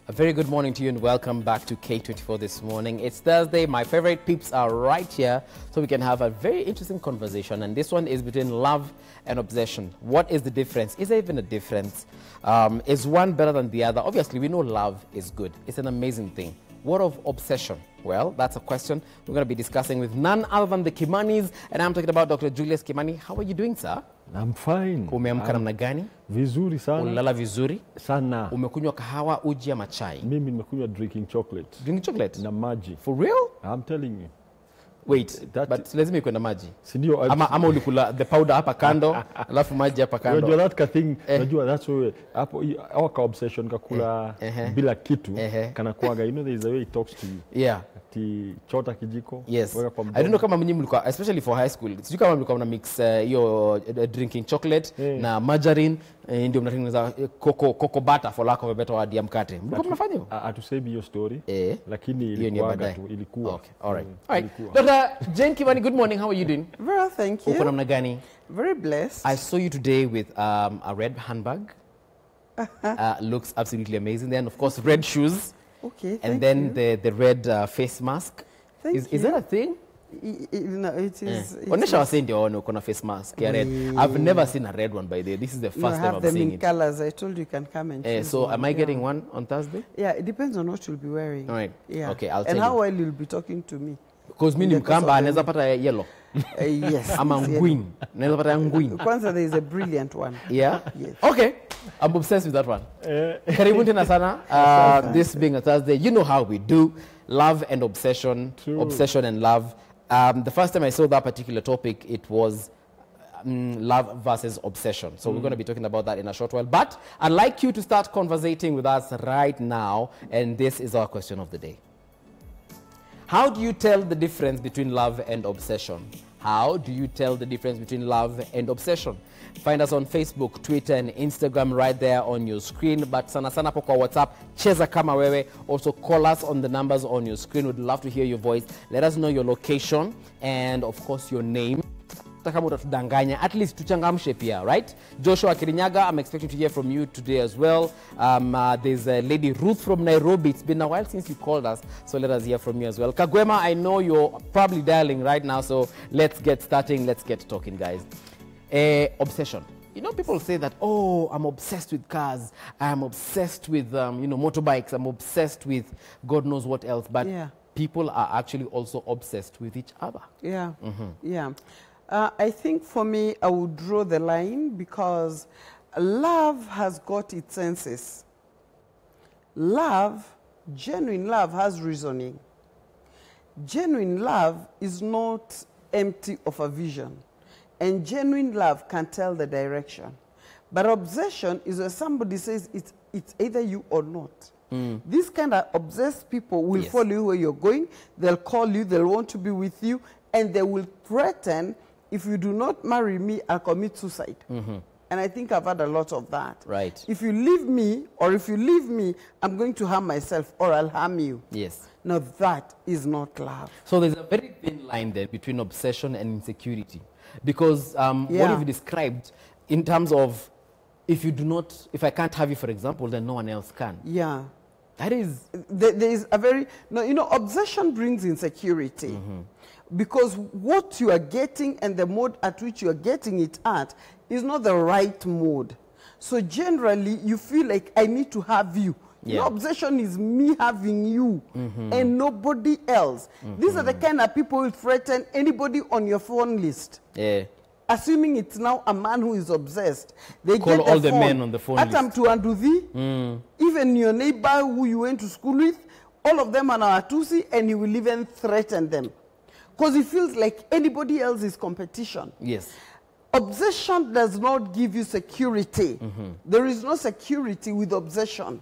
A very good morning to you and welcome back to K24 this morning. It's Thursday. My favorite peeps are right here so we can have a very interesting conversation. And this one is between love and obsession. What is the difference? Is there even a difference? Is one better than the other? Obviously, we know love is good. It's an amazing thing. What of obsession? Well, that's a question we're going to be discussing with none other than the Kimanis. And I'm talking about Dr. Julius Kimani. How are you doing, sir? I'm fine. Umeamka namna gani? Vizuri sana. Ulala vizuri? Sana. Umekunywa kahawa, uji ama chai? Mimi nimekunywa drinking chocolate. Drinking chocolate? Na maji. For real? I'm telling you. Wait, but lazima ikuwe na maji. Sindio? Ama ulikula the powder hapa kando, alafu maji hapa kando. Unajua that thing, unajua that's why hapo our obsession kakula bila kitu kana kuaga. You know there is a way it talks to you. Yeah. Ati chota kijiko. Yes. I don't know kama mnyi mlikuwa, especially for high school. Sijui kama mlikuwa mna mix hiyo drinking chocolate na margarine ndio mnatengeneza cocoa butter for lack of a better word ya mkate. Mlikuwa mnafanya hivyo? Hatusemi hiyo story, lakini ilikuwa. Okay. All right. All right. Dr. Jane Kimani, good morning. How are you doing? Very well, thank you. Uko namna gani? Very blessed. I saw you today with a red handbag. Looks absolutely amazing. Then, of course, red shoes. Okay, and then the red face mask. Is that a thing? No, it is. Onesha wase ndio waone uko na face mask ya red. I've never seen a red one by the way. This is the first time I'm seeing it. I have them in colors. I told you can come and choose. So am I getting one on Thursday? Yeah, it depends on what you'll be wearing. All right. Yeah. Okay, I'll tell you. And how well you'll be talking to me. Because mimi ni mkamba anaweza pata yellow. Yes. I'm a queen. Anaweza pata queen. Kwanza there is a brilliant one. Yeah? Yes. Okay. I'm obsessed with that one. Karibu tena sana. This being a Thursday, you know how we do. Love and obsession. True. Obsession and love. The first time I saw that particular topic, it was love versus obsession. So we're going to be talking about that in a short while. But I'd like you to start conversating with us right now. And this is our question of the day. How do you tell the difference between love and obsession? How do you tell the difference between love and obsession? Find us on Facebook, Twitter, and Instagram right there on your screen. But sana sana po kwa WhatsApp, cheza kama wewe. Also call us on the numbers on your screen. We'd love to hear your voice. Let us know your location and, of course, your name. At least tuchangamshe pia, right? Joshua Kirinyaga, I'm expecting to hear from you today as well. There's a lady Ruth from Nairobi. It's been a while since you called us, so let us hear from you as well. Kagwema, I know you're probably dialing right now, so let's get starting. Let's get talking, guys. Obsession. You know, people say that, oh, I'm obsessed with cars. I'm obsessed with, motorbikes. I'm obsessed with God knows what else. But people are actually also obsessed with each other. Yeah, yeah. I think for me, I would draw the line because love has got its senses. Love, genuine love, has reasoning. Genuine love is not empty of a vision. And genuine love can tell the direction. But obsession is where somebody says it's either you or not. These kind of obsessed people will follow you where you're going. They'll call you. They'll want to be with you. And they will threaten, if you do not marry me, I'll commit suicide. And I think I've had a lot of that. Right. If you leave me, or if you leave me, I'm going to harm myself, or I'll harm you. Yes. Now that is not love. So there's a very thin line there between obsession and insecurity. Because what you've described in terms of if I can't have you, for example, then no one else can. Yeah. That is... There is a very... No, you know, obsession brings insecurity. Because what you are getting and the mode at which you are getting it at is not the right mode. So generally, you feel like, I need to have you. Your obsession is me having you and nobody else. These are the kind of people who threaten anybody on your phone list. Assuming it's now a man who is obsessed. They call get all the men on the phone list. Atam to Anduthi, even your neighbor who you went to school with, all of them are now Atusi, and he will even threaten them. Because he feels like anybody else is competition. Yes. Obsession does not give you security. There is no security with obsession.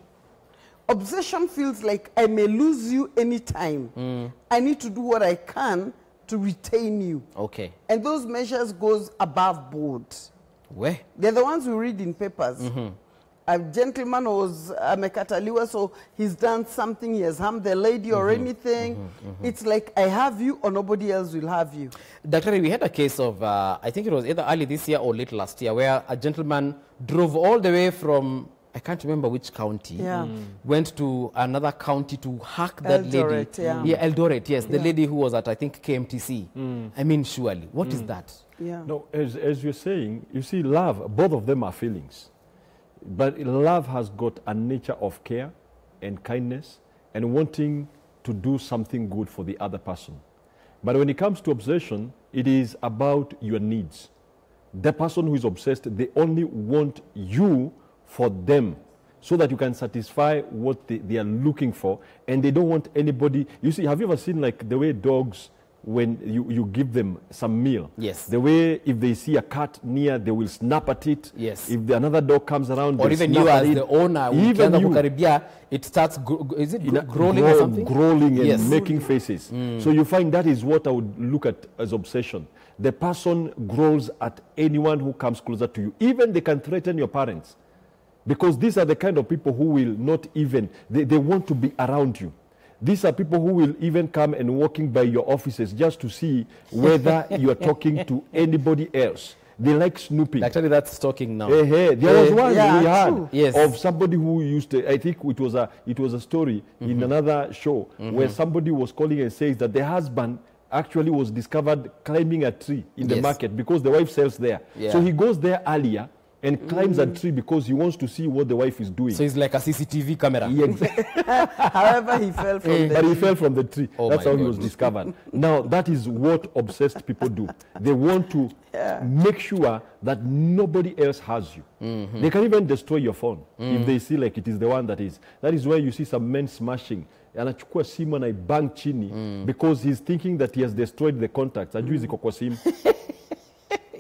Obsession feels like I may lose you anytime. I need to do what I can to retain you. Okay. And those measures goes above board. Where? They're the ones we read in papers. A gentleman was amekataliwa, so he's done something, he has harmed the lady or anything. It's like, I have you or nobody else will have you. Doctor, we had a case of, I think it was either early this year or late last year, where a gentleman drove all the way from I can't remember which county, went to another county to hack that Eldoret, lady. Yeah, Eldoret, yes. The lady who was at, I think, KMTC. I mean, surely. What is that? Yeah. No, as you're saying, you see, love, both of them are feelings. But love has got a nature of care and kindness and wanting to do something good for the other person. But when it comes to obsession, it is about your needs. The person who is obsessed, they only want you for them so that you can satisfy what they are looking for, and they don't want anybody. You see, have you ever seen like the way dogs, when you give them some meal? Yes. The way if they see a cat near, they will snap at it. Yes. If another dog comes around, or even you as the owner, even you, it starts, growling or something? Growling and making faces. So you find that is what I would look at as obsession. The person growls at anyone who comes closer to you. Even they can threaten your parents. Because these are the kind of people who will not even, they want to be around you. These are people who will even come and walking by your offices just to see whether you are talking to anybody else. They like snooping. Actually, that's stalking now. There was one we had yes. of somebody who used to, I think it was a story in another show where somebody was calling and says that the husband actually was discovered climbing a tree in the market because the wife sells there. Yeah. So he goes there earlier and climbs a tree because he wants to see what the wife is doing. So it's like a CCTV camera. Yeah. However, he fell from the tree. But he fell from the tree. That's how he was discovered. Now, that is what obsessed people do. They want to make sure that nobody else has you. They can even destroy your phone if they see like it is the one that is. That is where you see some men smashing. Anachukua simu na ibang chini because he's thinking that he has destroyed the contacts. Ajui ziko kwa simu.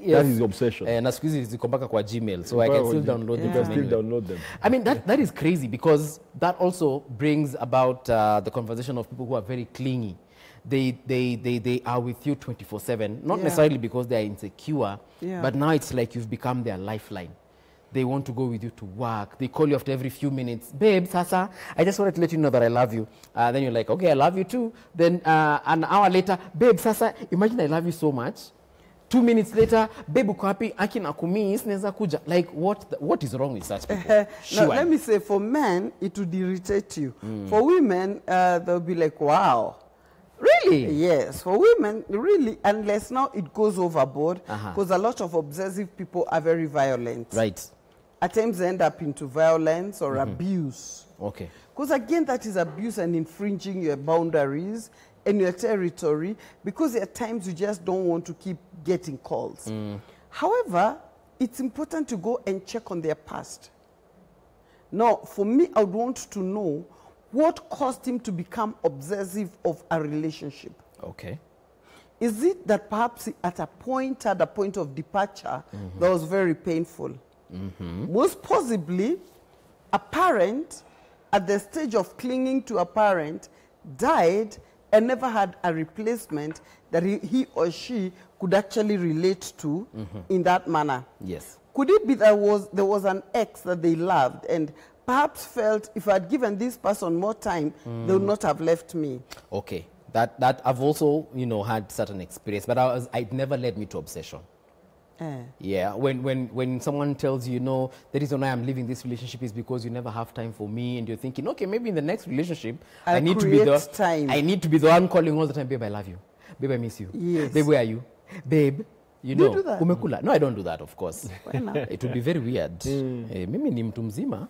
That is the obsession. Na siku hizi ziko mpaka kwa Gmail, so I can still download them. You can still download them. I mean, that is crazy because that also brings about the conversation of people who are very clingy. They are with you 24/7, not necessarily because they are insecure, but now it's like you've become their lifeline. They want to go with you to work. They call you after every few minutes. Babe, Sasa, I just wanted to let you know that I love you. Then you're like, okay, I love you too. Then an hour later, babe, Sasa, imagine I love you so much. 2 minutes later, babe, uko happy, aki nakumiss, neza kuja. Like, what is wrong with such people? Now, let me say, for men, it would irritate you. For women, they'll be like, wow. Really? Yes. For women, really, unless now it goes overboard, because a lot of obsessive people are very violent. Right. At times they end up into violence or abuse. Okay. Because again, that is abuse and infringing your boundaries and your territory, because at times you just don't want to keep getting calls. However, it's important to go and check on their past. Now, for me, I would want to know what caused him to become obsessive of a relationship. Okay. Is it that perhaps at a point of departure that was very painful? Most possibly, a parent at the stage of clinging to a parent died and never had a replacement that he or she could actually relate to in that manner. Yes. Could it be that there was an ex that they loved and perhaps felt if I had given this person more time, they would not have left me? Okay. That I've also, had certain experience, but it never led me to obsession. Yeah, when someone tells you, the reason why I'm leaving this relationship is because you never have time for me, and you're thinking, okay, maybe in the next relationship, I need to be the one calling all the time, babe, I love you. Babe, I miss you. Yes. Babe, where are you? Babe, you do that? Umekula. No, I don't do that, of course. It would be very weird. Mimi ni mtu mzima.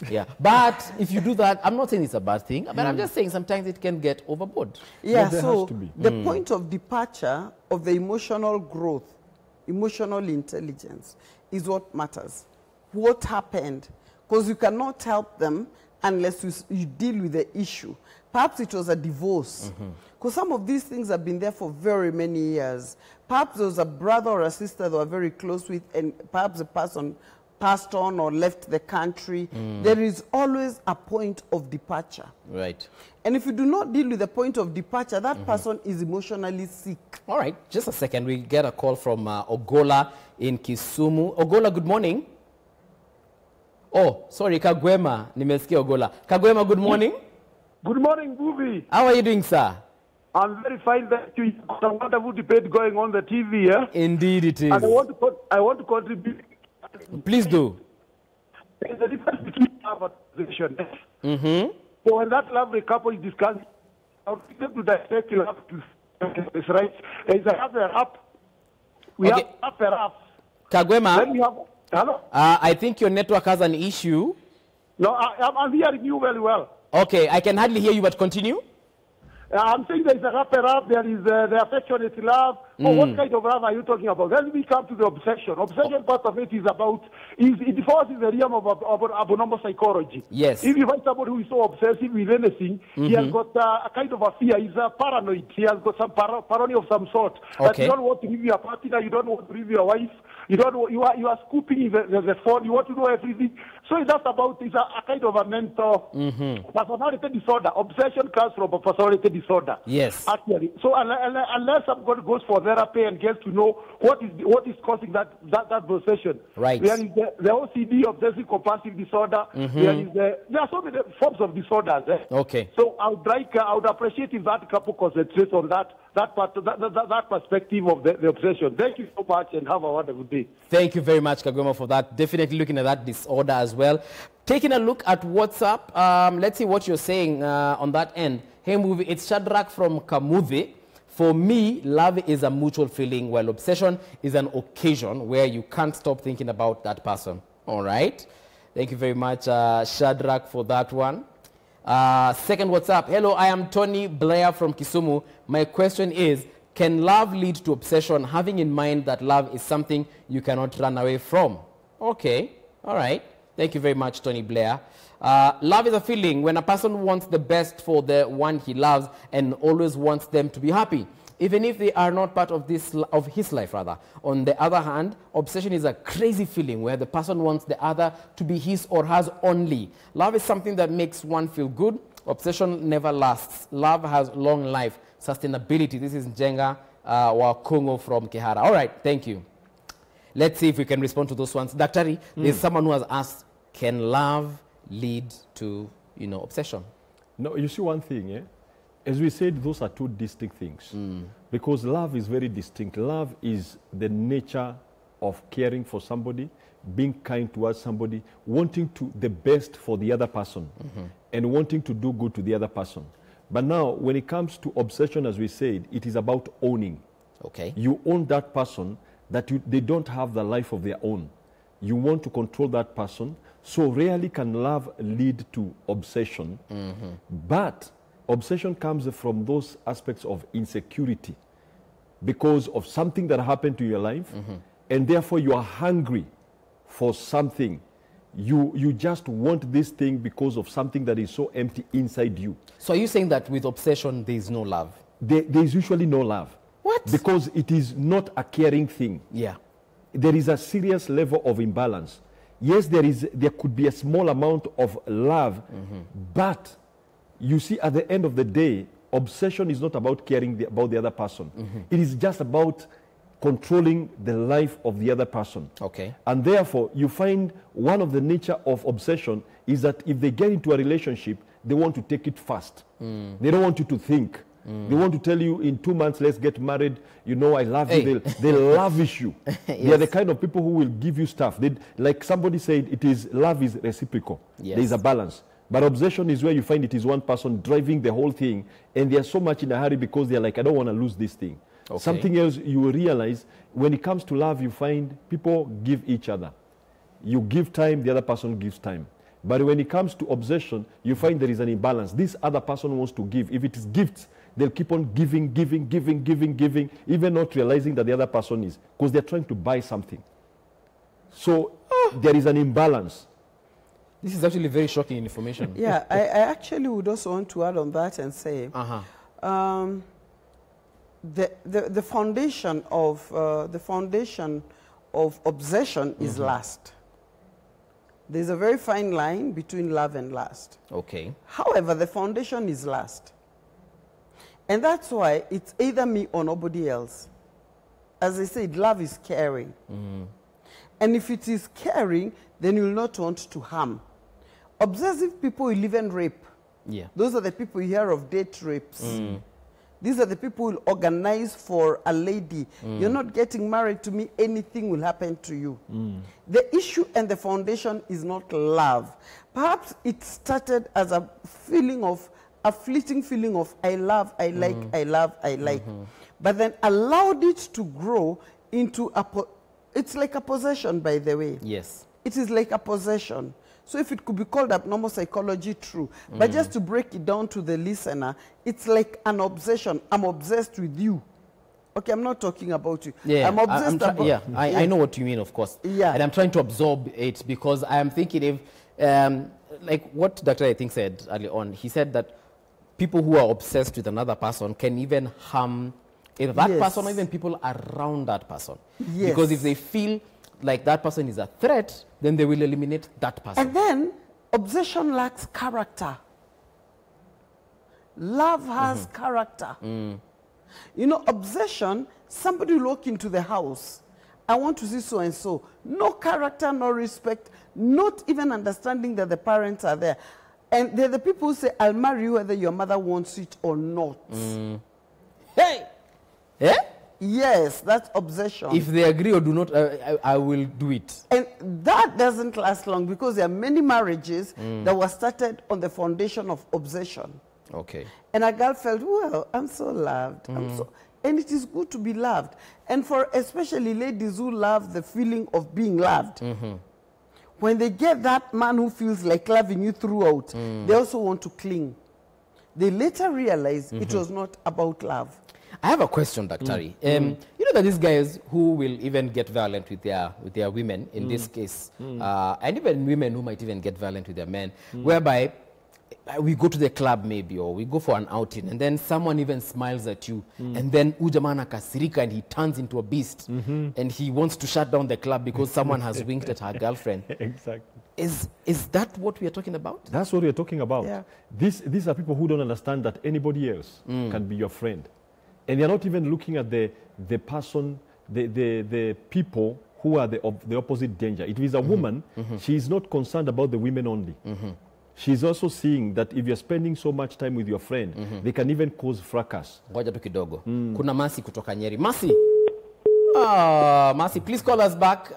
Yeah. But if you do that, I'm not saying it's a bad thing, but I'm just saying sometimes it can get overboard. Yeah, so the point of departure of the emotional growth, emotional intelligence is what matters. What happened? Because you cannot help them unless you deal with the issue. Perhaps it was a divorce. Because some of these things have been there for very many years. Perhaps there was a brother or a sister they were very close with, and perhaps the person passed on or left the country. There is always a point of departure. Right. And if you do not deal with the point of departure, that person is emotionally sick. All right, just a second. We get a call from Ogola in Kisumu. Ogola, good morning. Oh, sorry, Kagwema. Nimesikia Ogola. Kagwema, good morning. Good morning, Buvi. How are you doing, sir? I'm very fine. Thank you. It's a wonderful debate going on the TV, yeah? Indeed it is. And I want to contribute. Please do. there's a difference between love and obsession. So when that lovely couple is discussing, I would like them to dissect love to this, right? There's a half and half. We have half and half. Kagwema, Then we have, hello? I think your network has an issue. No, I'm hearing you very well. Okay, I can hardly hear you, but continue. I'm saying there is a half and half, there is the affectionate love. Oh, what kind of love are you talking about? Then we come to the obsession. Obsession part of it is about, it falls in the realm of abnormal psychology. Yes. If you find somebody who is so obsessive with anything, he has got a kind of a fear. He's paranoid. He has got some paranoia of some sort. That you don't want to leave your partner, you don't want to leave your wife. You don't. You are scooping the phone. You want to know everything. So that's about. It's a kind of a mental personality disorder. Obsession comes from a personality disorder. Yes. Actually. So unless somebody goes for therapy and gets to know what is causing that obsession. Right. There is the OCD, obsessive compulsive disorder. There are so many forms of disorders. Okay. So I would appreciate if that couple concentrates on that part, that perspective of the obsession. Thank you so much and have a wonderful day. Thank you very much, Kagwema, for that. Definitely looking at that disorder as well. Taking a look at WhatsApp, let's see what you're saying on that end. Hey, movie, it's Shadrach from Kamuthi. For me, love is a mutual feeling, while obsession is an occasion where you can't stop thinking about that person. All right. Thank you very much, Shadrach, for that one. Second WhatsApp. Hello, I am Tony Blair from Kisumu. My question is, can love lead to obsession, having in mind that love is something you cannot run away from? Okay. All right. Thank you very much, Tony Blair. Love is a feeling when a person wants the best for the one he loves and always wants them to be happy, even if they are not part of his life, rather. On the other hand, obsession is a crazy feeling where the person wants the other to be his or hers only. Love is something that makes one feel good. Obsession never lasts. Love has long life, sustainability. This is Njenga Wakungo from Kehara. All right, thank you. Let's see if we can respond to those ones. Daktari, there's someone who has asked, can love lead to, obsession? No, you see one thing, as we said, those are two distinct things. Because love is very distinct. Love is the nature of caring for somebody, being kind towards somebody, wanting the best for the other person, and wanting to do good to the other person. But now, when it comes to obsession, as we said, it is about owning. Okay. You own that person, that they don't have the life of their own. You want to control that person. So rarely can love lead to obsession. But obsession comes from those aspects of insecurity because of something that happened to your life, and therefore you are hungry for something. You just want this thing because of something that is so empty inside you. So are you saying that with obsession there is no love? There is usually no love. What? Because it is not a caring thing. Yeah. There is a serious level of imbalance. Yes, there could be a small amount of love, but you see, at the end of the day, obsession is not about caring about the other person. It is just about controlling the life of the other person. Okay. And therefore, you find one of the nature of obsession is that if they get into a relationship, they want to take it fast. They don't want you to think. They want to tell you in 2 months, let's get married. I love you. They lavish you. Yes. They are the kind of people who will give you stuff. Like somebody said, love is reciprocal. Yes. There is a balance. But obsession is where you find it is one person driving the whole thing, and they are so much in a hurry because they are like, I don't want to lose this thing. Okay. Something else you will realize, when it comes to love, you find people give each other. You give time, the other person gives time. But when it comes to obsession, you find there is an imbalance. This other person wants to give. If it is gifts, they'll keep on giving, even not realizing that the other person is, because they're trying to buy something. So there is an imbalance. This is actually very shocking information. Yeah, I actually would also want to add on that and say, the foundation of obsession is lust. There's a very fine line between love and lust. Okay. However, the foundation is lust. And that's why it's either me or nobody else. As I said, love is caring. And if it is caring, then you'll not want to harm. Obsessive people will even rape. Yeah. Those are the people you hear of date rapes. These are the people who will organize for a lady. You're not getting married to me, anything will happen to you. The issue and the foundation is not love. Perhaps it started as a feeling of, a fleeting feeling of I love, I like, I love, I like. But then allowed it to grow into it's like a possession, by the way. Yes. It is like a possession. So if it could be called abnormal psychology, true. But just to break it down to the listener, it's like an obsession. I'm obsessed with you. Okay, I'm not talking about you. Yeah, I'm obsessed about... Yeah, I know what you mean, of course. Yeah. And I'm trying to absorb it because I am thinking if, like what Dr. I think said early on, he said that people who are obsessed with another person can even harm either that person or even people around that person. Yes. Because if they feel like that person is a threat, then they will eliminate that person. And then, obsession lacks character. Love has character. You know, obsession, somebody will walk into the house. I want to see so-and-so. No character, no respect, not even understanding that the parents are there. And they're the people who say, I'll marry you whether your mother wants it or not. Hey! Yeah? Yes, that's obsession. If they agree or do not, I will do it. And that doesn't last long because there are many marriages that were started on the foundation of obsession. Okay. And a girl felt, well, I'm so loved. And it is good to be loved. And for especially ladies who love the feeling of being loved, when they get that man who feels like loving you throughout, they also want to cling. They later realize it was not about love. I have a question, Dr. You know that these guys who will even get violent with their women, in this case, and even women who might even get violent with their men, whereby we go to the club maybe, or we go for an outing, and then someone even smiles at you, and then ujamana kasirika and he turns into a beast, and he wants to shut down the club because someone has winked at her girlfriend. Exactly. Is that what we are talking about? That's what we are talking about. Yeah. These are people who don't understand that anybody else can be your friend. And they're not even looking at the person, the people who are the opposite danger. If it's a woman, she is not concerned about the women only. She's also seeing that if you're spending so much time with your friend, they can even cause fracas. Ngoja tu kidogo. Kuna Masi kutoka Nyeri. Masi! Masi, please call us back.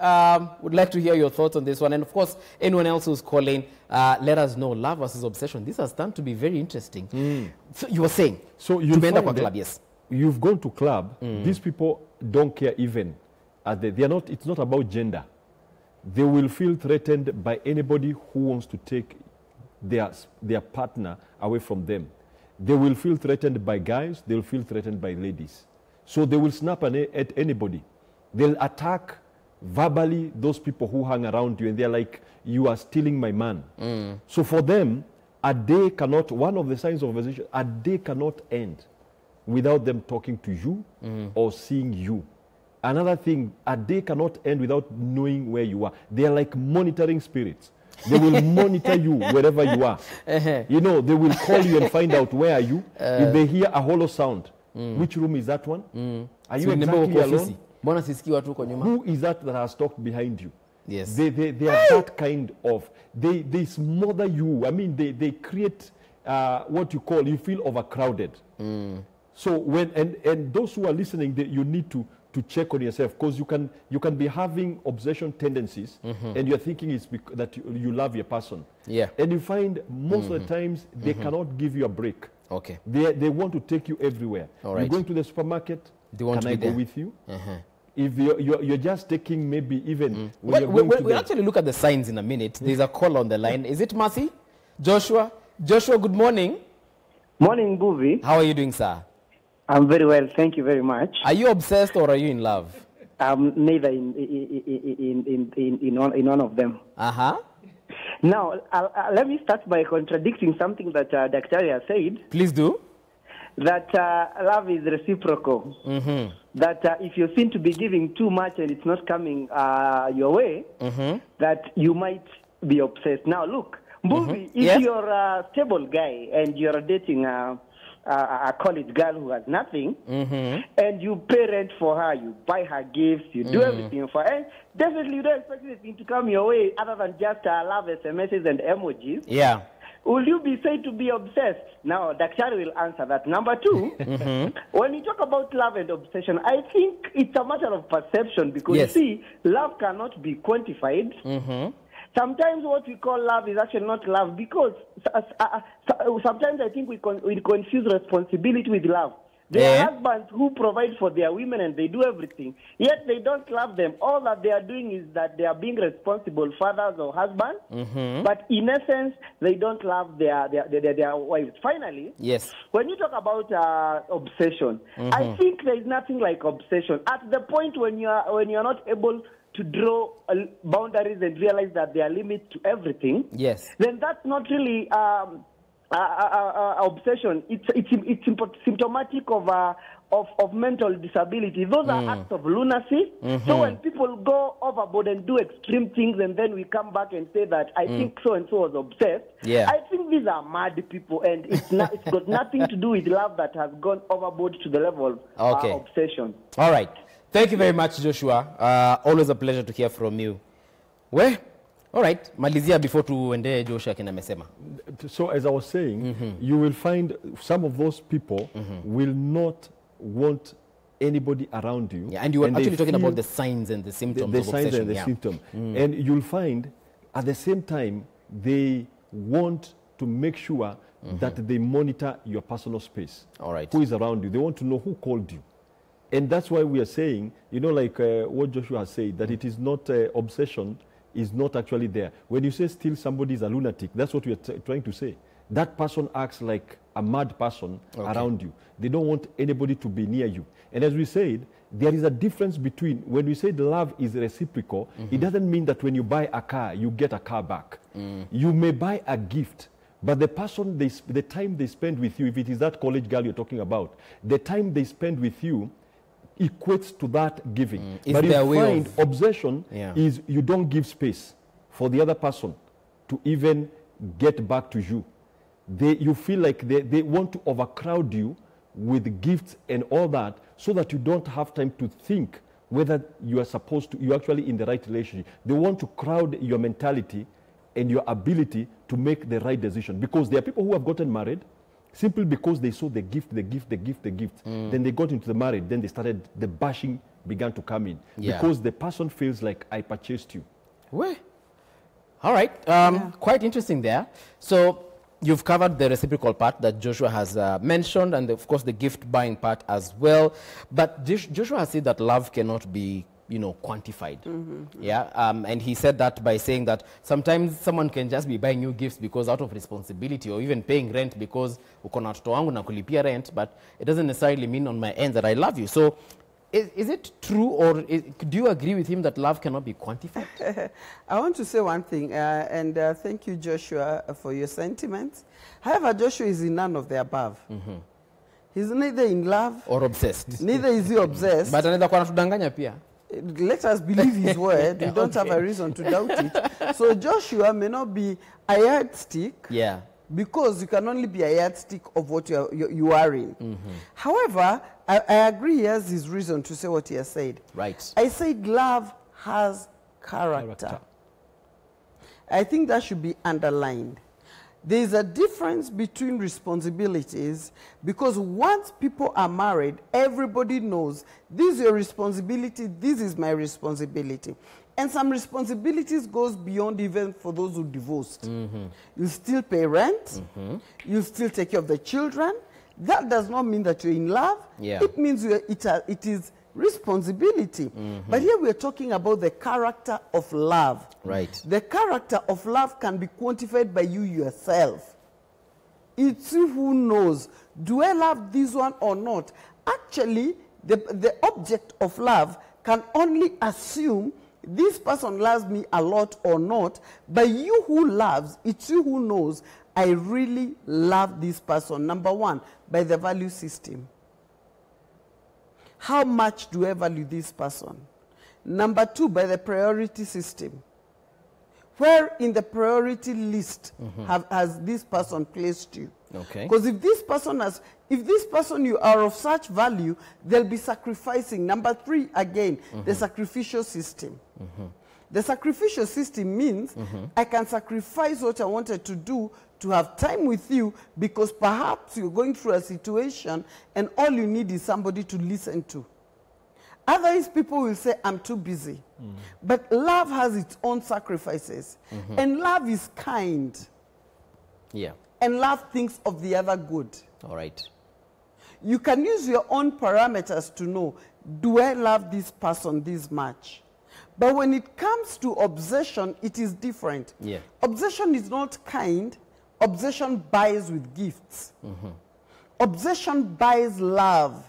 Would like to hear your thoughts on this one. And of course, anyone else who's calling, let us know. Love versus obsession. This has turned to be very interesting. So you were saying, so you find kwa club, yes. You've gone to club, these people don't care even. They are not, it's not about gender. They will feel threatened by anybody who wants to take their partner away from them. They will feel threatened by guys, they will feel threatened by ladies. So they will snap at anybody. They'll attack verbally those people who hang around you, and they're like, you are stealing my man. So for them, a day cannot, one of the signs of obsession, a day cannot end without them talking to you or seeing you. Another thing, a day cannot end without knowing where you are. They are like monitoring spirits. They will monitor you wherever you are. You know, they will call you and find out where are you. If they hear a hollow sound, which room is that one? Are you exactly alone? Who is that has talked behind you? Yes. They are that kind of, they smother you. I mean, they create what you call, you feel overcrowded. So when, and those who are listening, you need to check on yourself, because you can be having obsession tendencies, and you're thinking it's that you love your person. Yeah. And you find most of the times they cannot give you a break. Okay. They want to take you everywhere. All right. You're going to the supermarket, They want can to be I go there. with you? If you're just taking maybe even when Well, you're going we'll actually look at the signs in a minute. There's a call on the line. Is it Mercy? Joshua? Joshua, good morning. Morning, Buvi. How are you doing, sir? I'm very well, thank you very much. Are you obsessed or are you in love? Neither in one of them. Now, let me start by contradicting something that Dr. has said. Please do. That love is reciprocal. That if you seem to be giving too much and it's not coming your way, that you might be obsessed. Now, look, Buvi, if you're a stable guy and you're dating a college girl who has nothing, and you pay rent for her, you buy her gifts, you do everything for her, definitely you don't expect anything to come your way other than just love SMSs and emojis. Yeah. will you be said to be obsessed? Now, Daktari will answer that. Number two, when you talk about love and obsession, I think it's a matter of perception because, you see, love cannot be quantified. Sometimes what we call love is actually not love because sometimes I think we confuse responsibility with love. There are husbands who provide for their women and they do everything, yet they don't love them. All that they are doing is that they are being responsible fathers or husbands, but in essence, they don't love their wives. Finally, when you talk about obsession, I think there is nothing like obsession. At the point when you are not able to draw boundaries and realize that there are limits to everything, then that's not really obsession. It's symptomatic of mental disability. Those are acts of lunacy. So when people go overboard and do extreme things, and then we come back and say that I think so and so was obsessed, I think these are mad people, and it's got nothing to do with love that has gone overboard to the level of obsession. All right. Thank you very much, Joshua. Always a pleasure to hear from you. Well, all right. Malizia before to ende Joshua kina mesema. So as I was saying, you will find some of those people will not want anybody around you. Yeah, and you were actually talking about the signs and the symptoms of obsession. The signs and the symptoms. And you'll find at the same time they want to make sure that they monitor your personal space. All right. Who is around you. They want to know who called you. And that's why we are saying, you know, like what Joshua said, that it is not obsession is not actually there. When you say still somebody is a lunatic, that's what we are trying to say. That person acts like a mad person around you. They don't want anybody to be near you. And as we said, there is a difference between, when we say love is reciprocal, it doesn't mean that when you buy a car, you get a car back. You may buy a gift, but the person, the time they spend with you, if it is that college girl you're talking about, the time they spend with you equates to that giving. But you find obsession is you don't give space for the other person to even get back to you. You feel like they want to overcrowd you with gifts and all that so that you don't have time to think whether you are supposed to, you're actually in the right relationship. They want to crowd your mentality and your ability to make the right decision. Because there are people who have gotten married simply because they saw the gift. Then they got into the marriage. Then they started, the bashing began to come in. Because the person feels like, I purchased you. Well, all right. Quite interesting there. So you've covered the reciprocal part that Joshua has mentioned, and of course the gift buying part as well. But Joshua has said that love cannot be, quantified. And he said that by saying that sometimes someone can just be buying you gifts because out of responsibility, or even paying rent because uko na watoto wangu na kulipia rent, but it doesn't necessarily mean on my end that I love you. So is it true, or do you agree with him that love cannot be quantified? I want to say one thing, and thank you, Joshua, for your sentiments. However, Joshua is in none of the above. He's neither in love or obsessed. Neither is he obsessed. But another kwa natudanganya pia. Let us believe his word. We don't have a reason to doubt it. So Joshua may not be a yardstick. Because you can only be a yardstick of what you are in. However, I agree he has his reason to say what he has said. Right. I said love has character. I think that should be underlined. There is a difference between responsibilities, because once people are married, everybody knows this is your responsibility, this is my responsibility. And some responsibilities goes beyond even for those who divorced. You still pay rent, you still take care of the children. That does not mean that you're in love. It means it is responsibility. But here we're talking about the character of love. Right. The character of love can be quantified by you yourself. It's you who knows, do I love this one or not? Actually, the object of love can only assume this person loves me a lot or not. But you who loves, it's you who knows, I really love this person. Number one, by the value system. How much do I value this person? Number two, by the priority system. Where in the priority list has this person placed you? Because if this person you are of such value, they'll be sacrificing. Number three, again, the sacrificial system. The sacrificial system means I can sacrifice what I wanted to do to have time with you because perhaps you're going through a situation and all you need is somebody to listen to. Otherwise, people will say, I'm too busy. But love has its own sacrifices. And love is kind. Yeah. And love thinks of the other good. All right. You can use your own parameters to know, do I love this person this much? But when it comes to obsession, it is different. Yeah. Obsession is not kind. Obsession buys with gifts. Obsession buys love.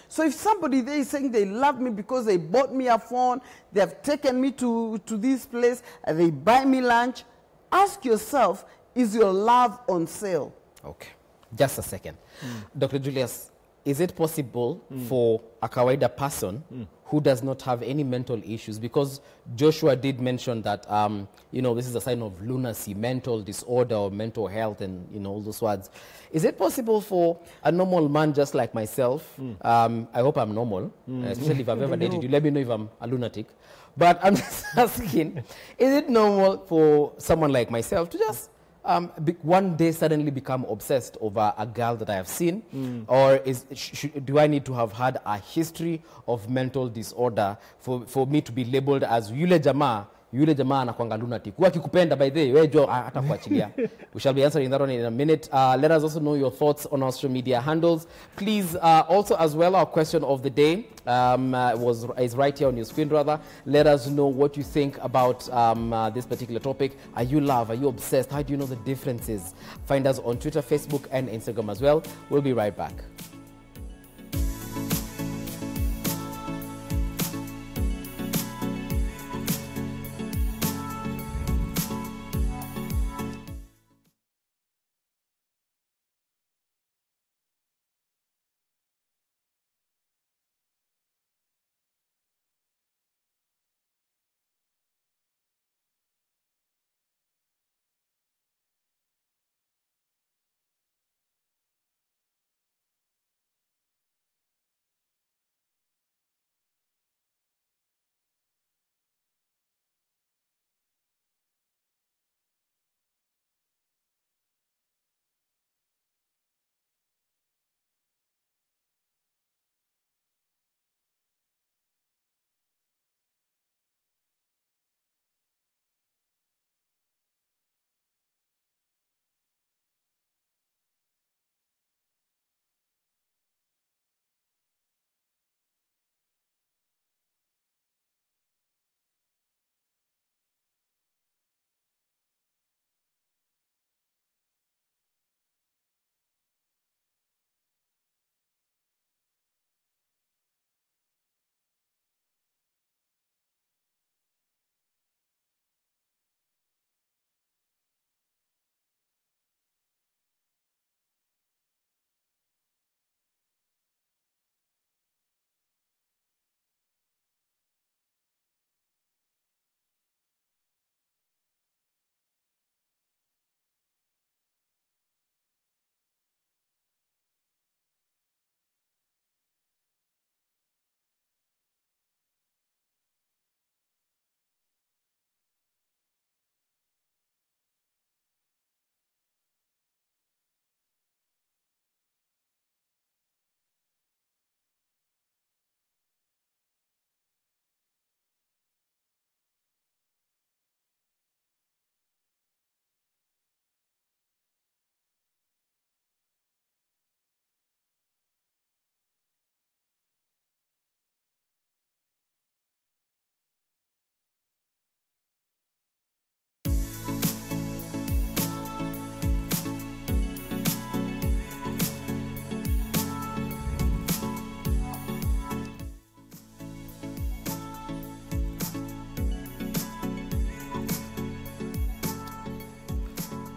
So if somebody there is saying they love me because they bought me a phone, they have taken me to this place, and they buy me lunch, ask yourself, is your love on sale? Okay. Just a second. Dr. Julius, is it possible for a kawaida person who does not have any mental issues? Because Joshua did mention that, you know, this is a sign of lunacy, mental disorder or mental health and, you know, all those words. Is it possible for a normal man just like myself, I hope I'm normal, especially if I've ever dated you, let me know if I'm a lunatic. But I'm just asking, is it normal for someone like myself to just one day suddenly become obsessed over a girl that I have seen? Or do I need to have had a history of mental disorder for me to be labeled as yule jamaa anakuanga lunatic? Wakikupenda by the way, jo hata kuachilia. We shall be answering that one in a minute. Let us also know your thoughts on our social media handles. Please, also as well, our question of the day is right here on your screen, rather. Let us know what you think about this particular topic. Are you love? Are you obsessed? How do you know the differences? Find us on Twitter, Facebook, and Instagram as well. We'll be right back.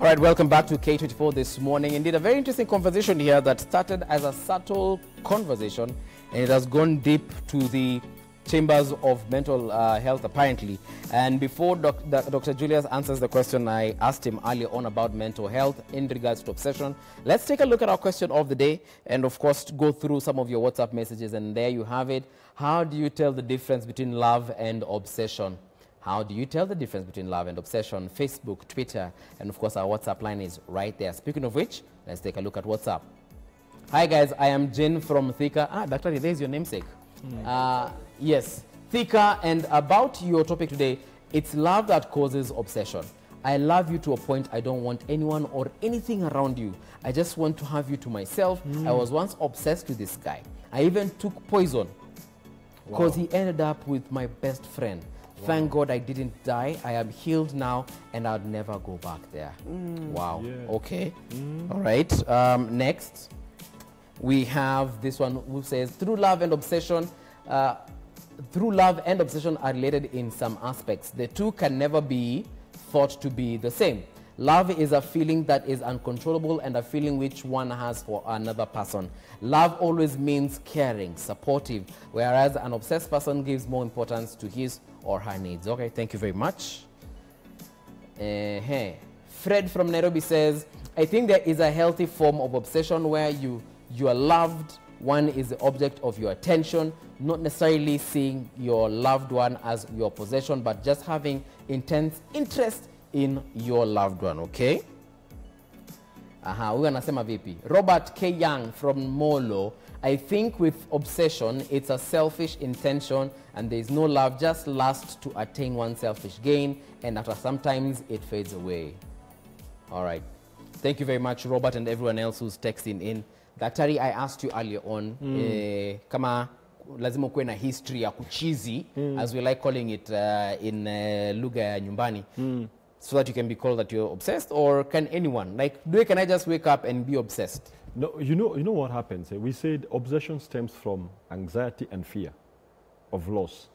All right, welcome back to K24 this morning. Indeed, a very interesting conversation here that started as a subtle conversation and it has gone deep to the chambers of mental health, apparently. And before Dr. Julius answers the question I asked him earlier on about mental health in regards to obsession, let's take a look at our question of the day and, of course, go through some of your WhatsApp messages. And there you have it. How do you tell the difference between love and obsession? How do you tell the difference between love and obsession? Facebook, Twitter, and of course our WhatsApp line is right there. Speaking of which, let's take a look at WhatsApp. Hi guys, I am Jen from Thika. Dr. There's your namesake. Yes, Thika, and about your topic today, it's love that causes obsession. I love you to a point I don't want anyone or anything around you. I just want to have you to myself. I was once obsessed with this guy. I even took poison because he ended up with my best friend. Thank God I didn't die. I am healed now and I'll never go back there. Wow. Yeah. Okay. All right. Next, we have this one who says, through love and obsession are related in some aspects. The two can never be thought to be the same. Love is a feeling that is uncontrollable and a feeling which one has for another person. Love always means caring, supportive, whereas an obsessed person gives more importance to his or her needs. Okay, thank you very much. Fred from Nairobi says, I think there is a healthy form of obsession where you are loved one is the object of your attention, not necessarily seeing your loved one as your possession, but just having intense interest in your loved one, okay? Huyu anasema vipi? Robert K. Young from Molo, I think with obsession, it's a selfish intention and there is no love, just lust to attain one selfish gain, and after sometimes it fades away. All right. Thank you very much, Robert, and everyone else who's texting in. Daktari, I asked you earlier on, kama lazima kuwe na history ya kuchizi, as we like calling it in lugha ya nyumbani, so that you can be called that you're obsessed, or can anyone? Like, can I just wake up and be obsessed? No, you know what happens? We said obsession stems from anxiety and fear of loss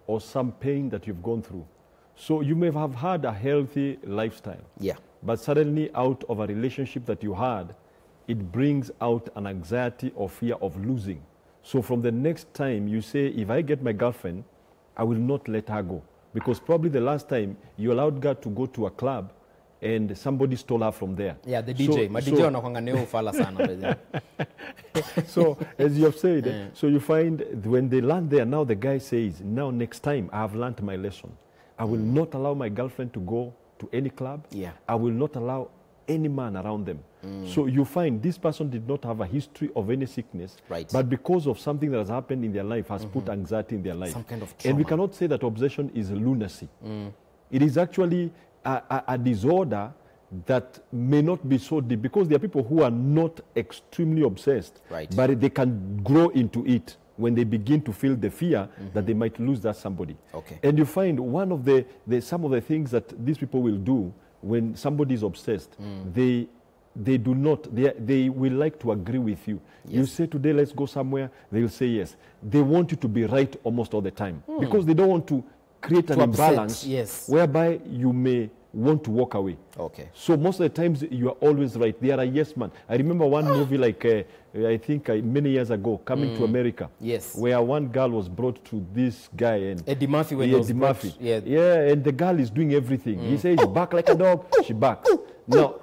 or some pain that you've gone through. So you may have had a healthy lifestyle. Yeah. But suddenly out of a relationship that you had, it brings out an anxiety or fear of losing. So from the next time you say, if I get my girlfriend, I will not let her go. Because probably the last time you allowed her to go to a club and somebody stole her from there. Yeah, the DJ. DJ wanakuanga neo ufala sana. So as you have said, so you find when they land there, now the guy says, now next time I have learned my lesson. I will not allow my girlfriend to go to any club. Yeah. I will not allow any man around them. So you find this person did not have a history of any sickness, right, but because of something that has happened in their life has put anxiety in their life. Some kind of trauma. And we cannot say that obsession is lunacy. It is actually a disorder that may not be so deep, because there are people who are not extremely obsessed, right, but they can grow into it when they begin to feel the fear that they might lose that somebody. Okay. And you find one of some of the things that these people will do when somebody is obsessed, they will like to agree with you. Yes. You say today, let's go somewhere, they'll say yes. They want you to be right almost all the time, because they don't want to create an imbalance, yes, whereby you may want to walk away. Okay. So most of the times you are always right. They are a yes man. I remember one movie like I think many years ago, Coming to America. Yes. Where one girl was brought to this guy and Eddie Murphy Yeah, and the girl is doing everything. He says bark like a dog, she barks. No,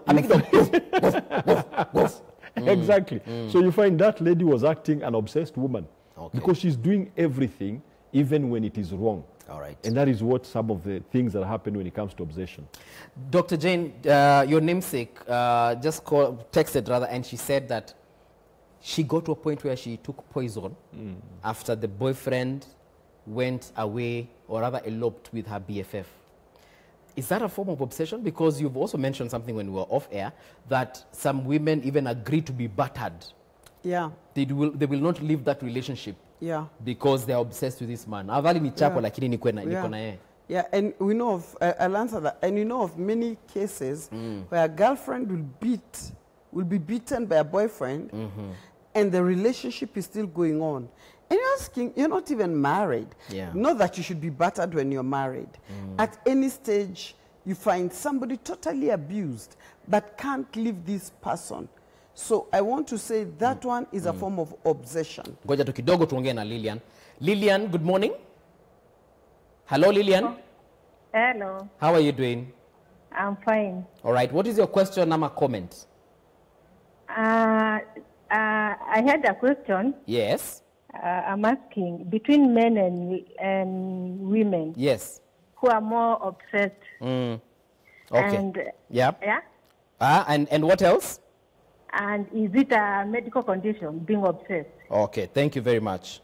exactly. So you find that lady was acting an obsessed woman, because she's doing everything even when it is wrong. All right. And that is what some of the things that happen when it comes to obsession. Dr. Jane, your namesake texted rather, and she said that she got to a point where she took poison after the boyfriend went away, or rather eloped with her BFF. Is that a form of obsession? Because you've also mentioned something when we were off air, that some women even agree to be battered. Yeah. They will not leave that relationship. Yeah. Because they're obsessed with this man. Avali ni chapo lakini niko na yeye. Yeah, and we know of, I'll answer that, and you know of many cases where a girlfriend will be beaten by a boyfriend, and the relationship is still going on. And you're asking, you're not even married. Yeah. Not that you should be battered when you're married. At any stage, you find somebody totally abused, but can't leave this person. So I want to say that one is a form of obsession. Ngoja tu kidogo tuongee na Lilian. Lilian, good morning. Hello, Lilian. Hello. How are you doing? I'm fine. All right. What is your question or comment? I had a question. Yes. I'm asking, between men and women. Yes. who are more obsessed. Okay. And, yeah. Yeah. And what else? And is it a medical condition, being obsessed? Okay, thank you very much.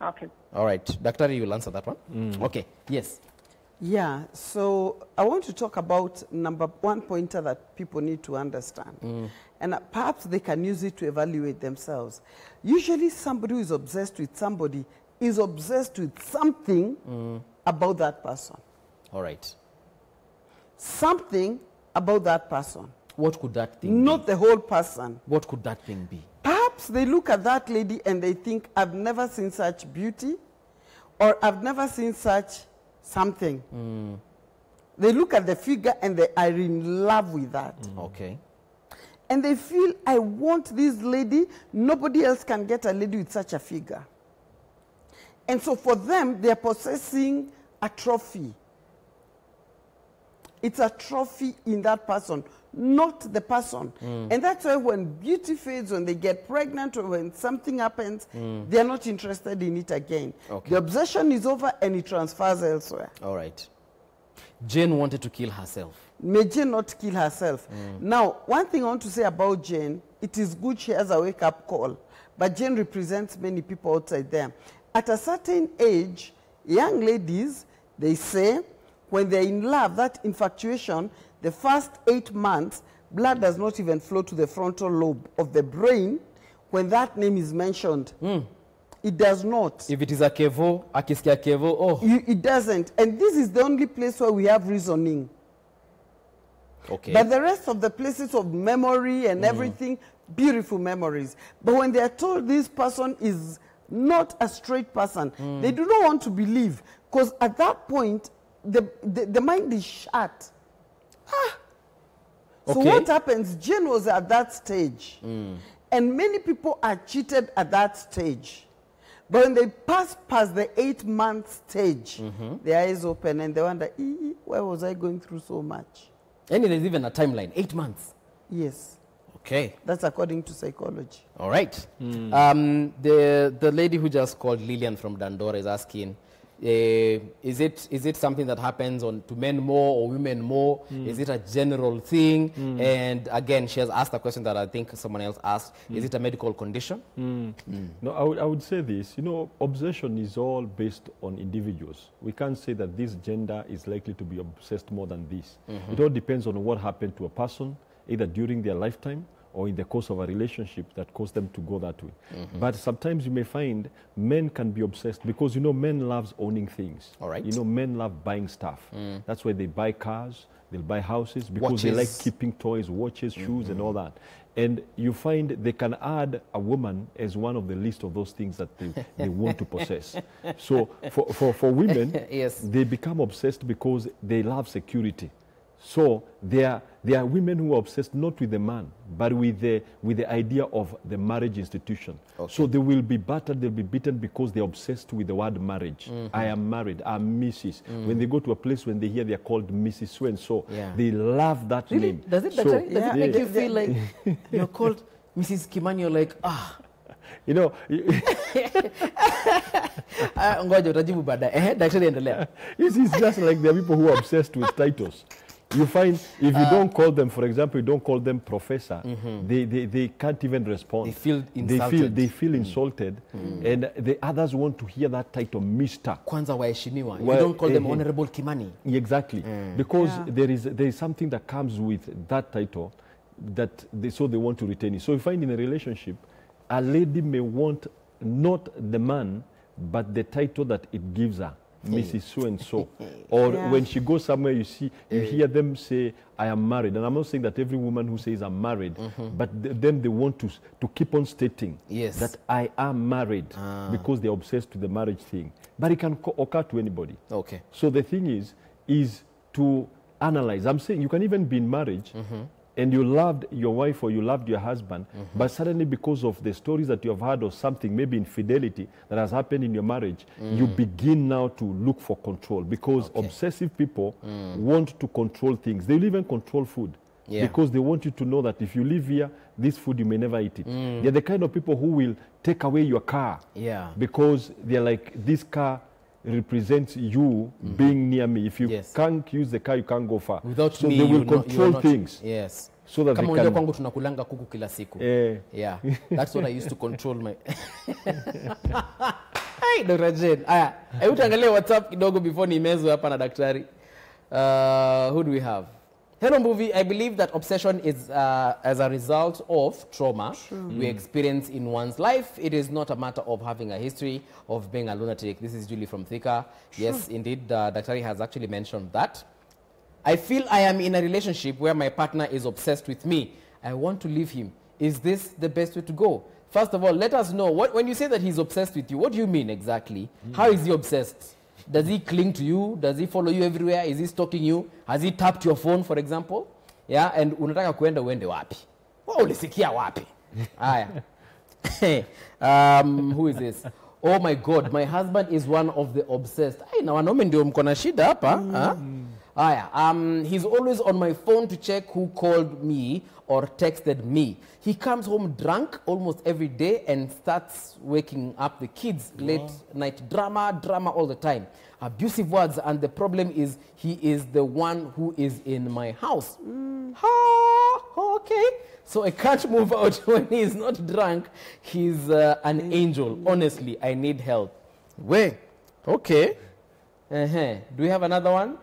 Okay. All right, Dr. you will answer that one. Okay, yes. Yeah, so I want to talk about number one pointer that people need to understand. And perhaps they can use it to evaluate themselves. Usually somebody who is obsessed with somebody is obsessed with something about that person. All right. Something about that person. What could that thing be? Not the whole person. What could that thing be? Perhaps they look at that lady and they think, I've never seen such beauty, or I've never seen such something. They look at the figure and they are in love with that. Okay. And they feel, I want this lady. Nobody else can get a lady with such a figure. And so for them, they're possessing a trophy. It's a trophy in that person, not the person. And that's why when beauty fades, when they get pregnant, or when something happens, they're not interested in it again. Okay. The obsession is over and it transfers elsewhere. All right. Jane wanted to kill herself. May Jane not kill herself. Now, one thing I want to say about Jane, it is good she has a wake-up call, but Jane represents many people outside there. At a certain age, young ladies, they say, when they're in love, that infatuation, the first 8 months, blood does not even flow to the frontal lobe of the brain when that name is mentioned. It does not. If it is a kevo, akisikia kevo, oh. It doesn't. And this is the only place where we have reasoning. Okay. But the rest of the places of memory and everything, beautiful memories. But when they are told this person is not a straight person, they do not want to believe. Because at that point, the mind is shut. So what happens? Jane was at that stage. And many people are cheated at that stage. But when they pass past the 8-month stage, their eyes open and they wonder, why was I going through so much? And there's even a timeline, 8 months. Yes. Okay. That's according to psychology. All right. The lady who just called, Lillian from Dandora, is asking, is it something that happens to men more or women more? Is it a general thing? And again, she has asked a question that I think someone else asked. Is it a medical condition? No, I would say this. You know, obsession is all based on individuals. We can't say that this gender is likely to be obsessed more than this. It all depends on what happened to a person, either during their lifetime or in the course of a relationship that caused them to go that way. But sometimes you may find men can be obsessed because, you know, men love owning things. All right. You know, men love buying stuff. That's why they buy cars, they'll buy houses, because they like keeping toys, watches, shoes, and all that. And you find they can add a woman as one of the list of those things that they want to possess. So for women, they become obsessed because they love security. So there are women who are obsessed not with the man, but with the idea of the marriage institution. Okay. So they will be battered, they'll be beaten because they're obsessed with the word marriage. I am married, I'm Mrs. When they go to a place, when they hear they're called Mrs. So-and-so, they love that name. Does it make you feel like you're called Mrs. Kimani? You're like, you know, ngoja utajibu baadaye. Daktari endelea. It's just like there are people who are obsessed with titles. You find if you don't call them, for example, you don't call them professor, they can't even respond. They feel insulted. They feel insulted, and the others want to hear that title, Mr. Kwanza waheshimiwa. You don't call them Honorable Kimani. Exactly, because there is something that comes with that title that so they want to retain it. So you find in a relationship, a lady may want not the man, but the title that it gives her. Mrs. So-and-so. Or when she goes somewhere, you hear them say, I am married. And I'm not saying that every woman who says I'm married, but then they want to keep on stating that I am married because they're obsessed with the marriage thing. But it can occur to anybody. Okay. So the thing is to analyze. I'm saying you can even be in marriage and you loved your wife or you loved your husband, but suddenly because of the stories that you have heard or something, maybe infidelity that has happened in your marriage, you begin now to look for control because obsessive people want to control things. They'll even control food because they want you to know that if you live here, this food, you may never eat it. They're the kind of people who will take away your car because they're like, this car represents you being near me. If you can't use the car, you can't go far. Without so me, they will control things. Yes. So that Kama they can... kwangu tunakulanga kuku kila siku. Yeah. That's what I used to control my... Hey, Dr. Jane. Aya, hebu tuangalie WhatsApp kidogo before nimezwe hapa na daktari. Who do we have? Hello, Movie. I believe that obsession is as a result of trauma we experience in one's life. It is not a matter of having a history of being a lunatic. This is Julie from Thika. Yes, indeed, Daktari has actually mentioned that. I feel I am in a relationship where my partner is obsessed with me. I want to leave him. Is this the best way to go? First of all, let us know, when you say that he's obsessed with you, what do you mean exactly? How is he obsessed? Does he cling to you? Does he follow you everywhere? Is he stalking you? Has he tapped your phone, for example? Yeah, and unataka kuenda uende wapi? Ulisikia wapi? Aya. Who is this? Oh my God, my husband is one of the obsessed. Ay, na wanaume ndio mko na shida hapa. Aya, he's always on my phone to check who called me or texted me. He comes home drunk almost every day and starts waking up the kids. Late night drama all the time. Abusive words, and the problem is he is the one who is in my house. Okay. So I can't move out when he's not drunk. He's an angel. Honestly, I need help. Wait. Okay. Do we have another one?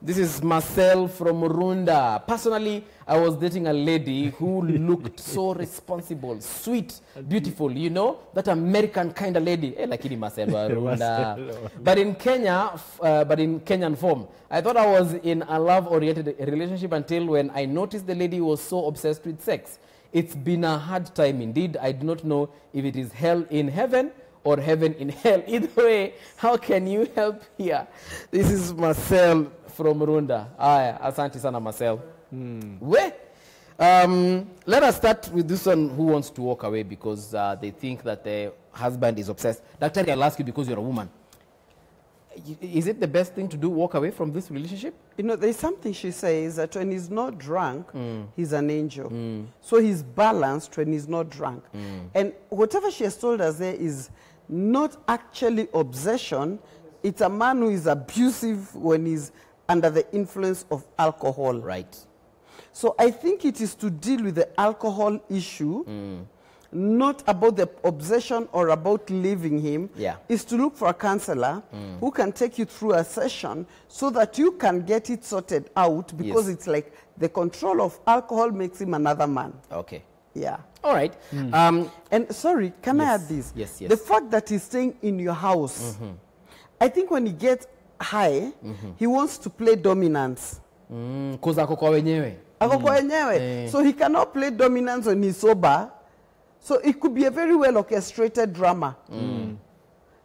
This is Marcel from Runda. Personally, I was dating a lady who looked so responsible, sweet, beautiful, you know, that American kind of lady. Lakini Marcel Runda. But in Kenya, but in Kenyan form. I thought I was in a love-oriented relationship until when I noticed the lady was so obsessed with sex. It's been a hard time indeed. I do not know if it is hell in heaven or heaven in hell. Either way, how can you help here? This is Marcel from Runda. Asante sana Marcel. Let us start with this one who wants to walk away because they think that the husband is obsessed. Doctor, I'll ask you because you're a woman. Is it the best thing to do, walk away from this relationship? You know, there's something she says that when he's not drunk, he's an angel. So he's balanced when he's not drunk. And whatever she has told us there is not actually obsession. It's a man who is abusive when he's under the influence of alcohol. Right. So I think it is to deal with the alcohol issue, not about the obsession or about leaving him. Is to look for a counselor who can take you through a session so that you can get it sorted out, because it's like the control of alcohol makes him another man. Okay. Yeah. All right. And sorry, can I add this? Yes. The fact that he's staying in your house, I think when he gets high, he wants to play dominance. Because ako kwa wenyewe. So he cannot play dominance when he's sober. So it could be a very well orchestrated drama.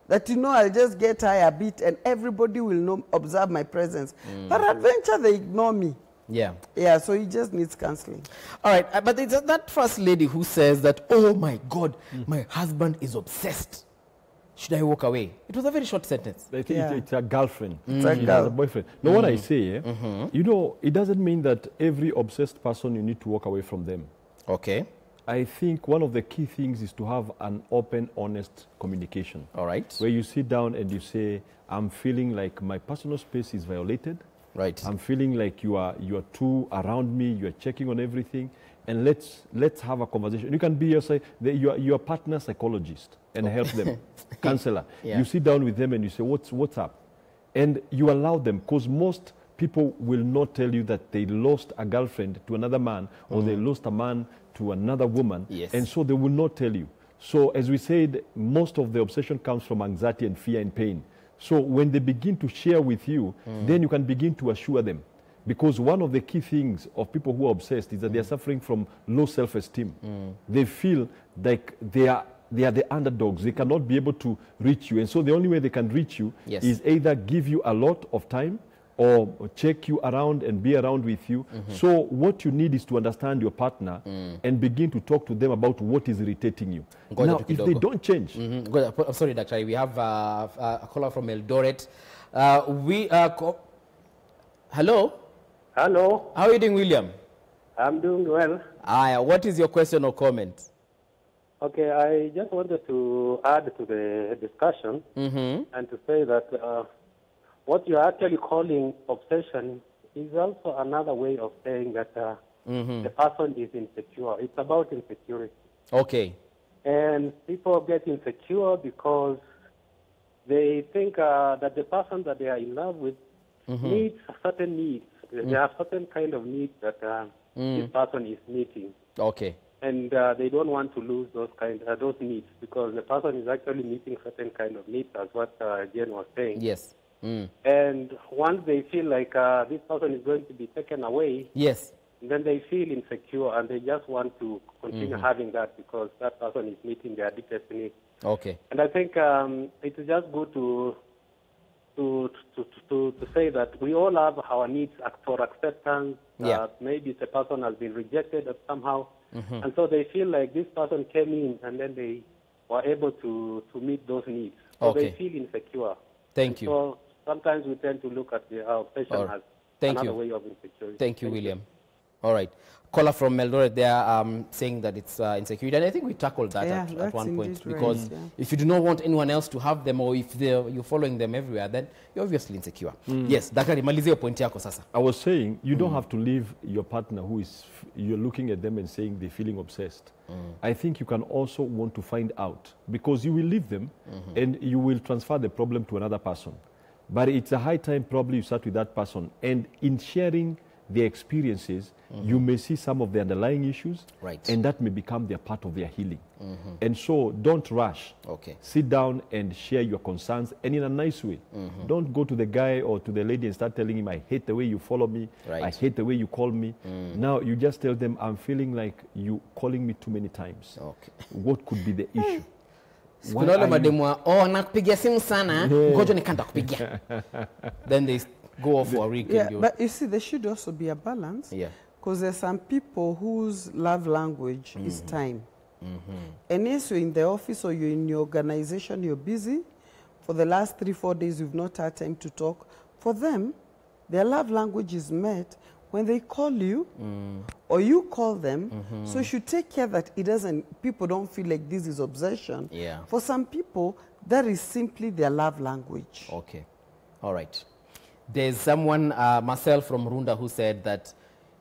That, you know, I'll just get high a bit and everybody will know, observe my presence. But adventure, they ignore me. Yeah, so he just needs counseling. All right, but it's that first lady who says that, oh my God, my husband is obsessed. Should I walk away? It was a very short sentence. I think it's a girlfriend. It's a boyfriend. No, what I say, you know, it doesn't mean that every obsessed person, you need to walk away from them. Okay. I think one of the key things is to have an open, honest communication. All right. Where you sit down and you say, I'm feeling like my personal space is violated. Right. I'm feeling like you are too around me, you are checking on everything, and let's have a conversation. You can be your partner psychologist and help them, counselor. You sit down with them and you say, what's up? And you allow them, because most people will not tell you that they lost a girlfriend to another man or they lost a man to another woman. And so they will not tell you. So as we said, most of the obsession comes from anxiety and fear and pain. So when they begin to share with you, then you can begin to assure them. Because one of the key things of people who are obsessed is that they are suffering from low self-esteem. They feel like they are the underdogs. They cannot be able to reach you. And so the only way they can reach you is either give you a lot of time or check you around and be around with you. So what you need is to understand your partner and begin to talk to them about what is irritating you. Now, if they don't change... I'm sorry, Doctor. We have a caller from Eldoret. Hello? Hello. How are you doing, William? I'm doing well. What is your question or comment? Okay, I just wanted to add to the discussion and to say that what you're actually calling obsession is also another way of saying that the person is insecure. It's about insecurity. Okay. And people get insecure because they think that the person that they are in love with needs certain needs. There are certain kind of needs that this person is meeting. Okay. And they don't want to lose those needs because the person is actually meeting certain kind of needs, as what Jen was saying. Yes. And once they feel like this person is going to be taken away, yes, then they feel insecure and they just want to continue having that because that person is meeting their deepest needs. Okay. And I think it is just good to say that we all have our needs for acceptance. Maybe the person has been rejected somehow. And so they feel like this person came in and then they were able to meet those needs. So they feel insecure. Thank you. So sometimes we tend to look at the obsession as another way of insecurity. Thank you, William. All right. Caller from Eldoret, they are saying that it's insecurity. And I think we tackled that at one point. Because if you do not want anyone else to have them or if you're following them everywhere, then you're obviously insecure. Yes, Dakari, malizio point yako sasa. I was saying, you don't have to leave your partner you're looking at them and saying they're feeling obsessed. I think you can also want to find out because you will leave them and you will transfer the problem to another person. But it's a high time probably you start with that person. And in sharing their experiences, you may see some of the underlying issues, and that may become their part of their healing. And so don't rush. Okay. Sit down and share your concerns, and in a nice way. Don't go to the guy or to the lady and start telling him, I hate the way you follow me, I hate the way you call me. Now you just tell them, I'm feeling like you calling me too many times. Okay. What could be the issue? Then they go off for a week. But you see, there should also be a balance. Because there's some people whose love language is time. And yes, you're in the office or you're in your organization, you're busy. For the last 3-4 days, you've not had time to talk. For them, their love language is met when they call you or you call them. So you should take care that people don't feel like this is obsession. For some people, that is simply their love language. Okay. All right. There's someone, Marcel from Runda, who said that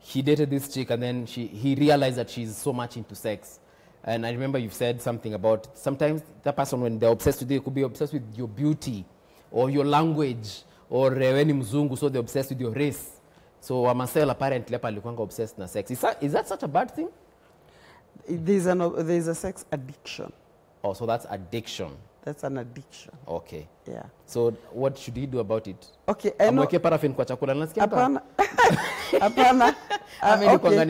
he dated this chick and then he realized that she's so much into sex. And I remember you've said something about sometimes that person, when they're obsessed with you, could be obsessed with your beauty or your language or when mzungu, so they're obsessed with your race. So Marcel apparently alikuwa obsessed na sex. Is that such a bad thing? There's a sex addiction. Oh, so that's addiction. That's an addiction. Okay. Yeah. So what should he do about it? Okay. Amweke paraffin kwa chakula nasikia. Hapana. Hapana.